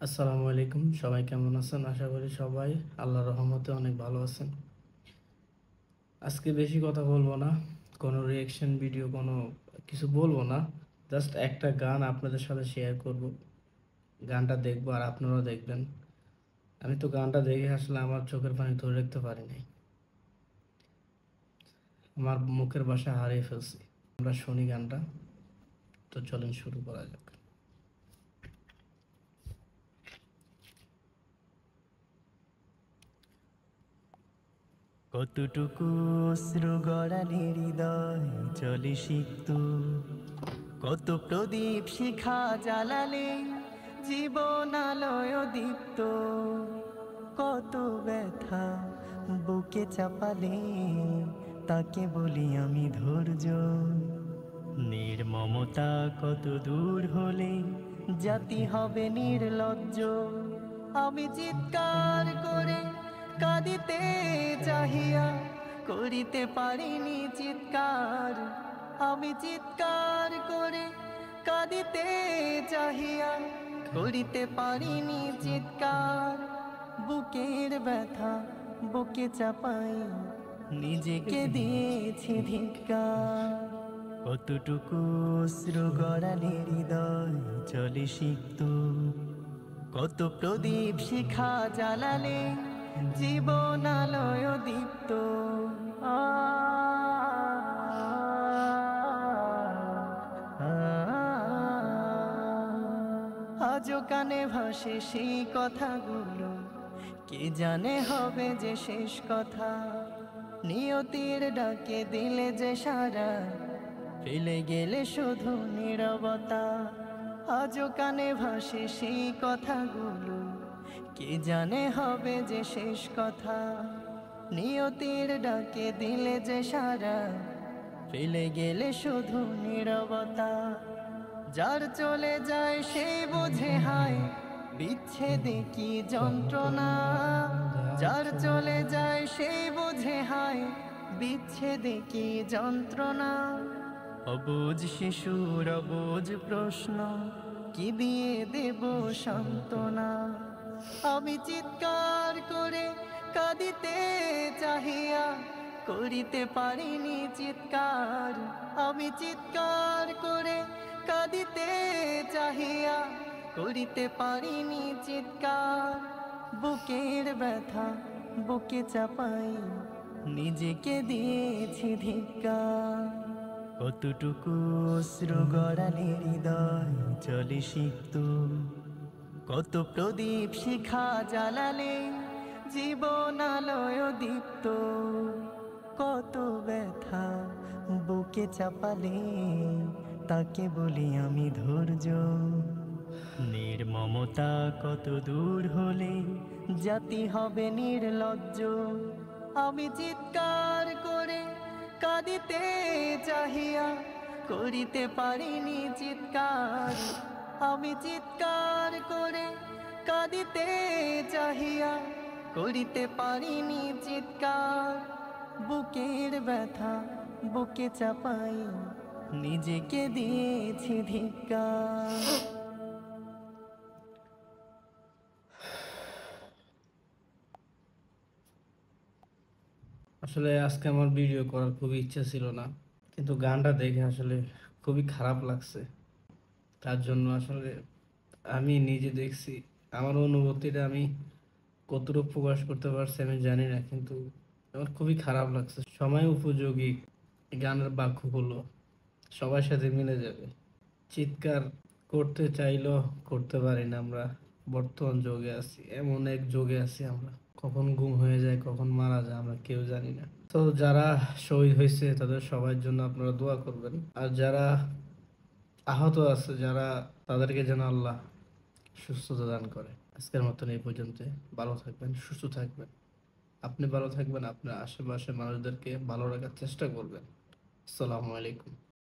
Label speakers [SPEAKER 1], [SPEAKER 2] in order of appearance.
[SPEAKER 1] আসসালামু আলাইকুম, সবাই কেমন আছেন? আশা করি সবাই আল্লাহর রহমতে অনেক ভালো আছেন। আজকে বেশি কথা বলবো না, কোনো রিয়াকশন ভিডিও কোনো কিছু বলবো না। জাস্ট একটা গান আপনাদের সাথে শেয়ার করব। গানটা দেখবো আর আপনারাও দেখবেন। আমি তো গানটা দেখে আসলে আমার চোখের পানি ধরে রাখতে পারি নাই, আমার মুখের ভাষা হারিয়ে ফেলছি। আমরা শুনি গানটা, তো চলেন শুরু করা যাক।
[SPEAKER 2] কতটুকু অশ্রু গড়ালে হৃদয় চলে সিক্ত, কত প্রদীপ শিখা জ্বালালে জীবন আলোয় দীপ্ত, কত ব্যথা বুকে চাপালে তাকে বলি আমি ধৈর্য। নির্মমতা কত দূর হলে জাতি হবে নির্লজ্জ। আমি চিৎকার করে কাঁদিতে চাহিয়া করিতে পারিনি চিৎকার। আমি চিৎকার করে কাঁদিতে চাহিয়া করিতে পারিনি চিৎকার। বুকের ব্যথা বুকে চাপাই নিজেকে দিয়েছি ধিক্কার। কতটুকু অশ্রু গড়ালে হৃদয় চলে সিক্ত, কত প্রদীপ শিখা জ্বালালে জীবন আলোয় দীপ্ত। আ, আ, আজও কানে ভাসে সেই কথাগুলো, কে জানে হবে যে শেষ কথা। নিয়তির ডাকে দিলে যে সারা, ফেলে গেলে শুধু নীরবতা। আজও কানে ভাসে সেই কথাগুলো, কে জানে হবে যে শেষ কথা। নিয়তির ডাকে দিলে যে সারা, ফেলে গেলে শুধু নীরবতা। যার চলে যায় সেই বোঝে হায় বিচ্ছেদে কি যন্ত্রণা। যার চলে যায় সেই বোঝে হায় বিচ্ছেদে কি যন্ত্রণা। অবুঝ শিশুর অবুঝ প্রশ্ন, কি দিয়ে দেব সান্ত্বনা। আমি চিৎকার করে কাঁদিতে চাহিয়া করিতে পারিনি চিৎকার। আমি চিৎকার করে কাঁদিতে চাহিয়া করিতে পারিনি চিৎকার। বুকের ব্যথা বুকে চাপাই নিজেকে দিয়েছি ধিক্কার। কতটুকু অশ্রু গড়ালে হৃদয় চলে সিক্ত, কত প্রদীপ শিখা জ্বালালে জীবন আলোয় দীপ্ত। কত ব্যথা বুকে চাপালে তাকে বলি আমি ধৈর্য। নির্মমতা কত দূর হলে জাতি হবে নির্লজ্জ। আমি চিৎকার করে কাঁদিতে চাহিয়া করিতে পারিনি চিৎকার। আমি চিৎকার করে কাঁদিতে চাহিয়া করিতে পারিনি চিৎকার। বুকের ব্যথা বুকে চাপাই নিজেকে দিয়েছি ধিক্কার।
[SPEAKER 1] আসলে আজকে আমার ভিডিও করার খুবই ইচ্ছা ছিল না, কিন্তু গানটা দেখে আসলে খুবই খারাপ লাগছে। তার জন্য আসলে আমি নিজে দেখছি, আমার অনুভূতিটা আমি কতটুকু প্রকাশ করতে পারছি আমি জানি না, কিন্তু আমার খুবই খারাপ লাগছে। সময় উপযোগী এই গানের বাক্যগুলো সবার সাথে মিলে যাবে। চিৎকার করতে চাইলেও করতে পারি না আমরা। বর্তমান যুগে আছি, এমন এক যুগে আছি আমরা, কখন গুম হয়ে যায় কখন মারা যায় আমরা কেউ জানি না। তো যারা শহীদ হয়েছে তাদের সবার জন্য আপনারা দোয়া করবেন, আর যারা আহত আছে যারা, তাদেরকে যেন আল্লাহ সুস্থতা দান করে। আজকের মতন এই পর্যন্ত। ভালো থাকবেন, সুস্থ থাকবেন। আপনি ভালো থাকবেন, আপনার আশেপাশে মানুষদেরকে ভালো রাখার চেষ্টা করবেন। আসসালামু আলাইকুম।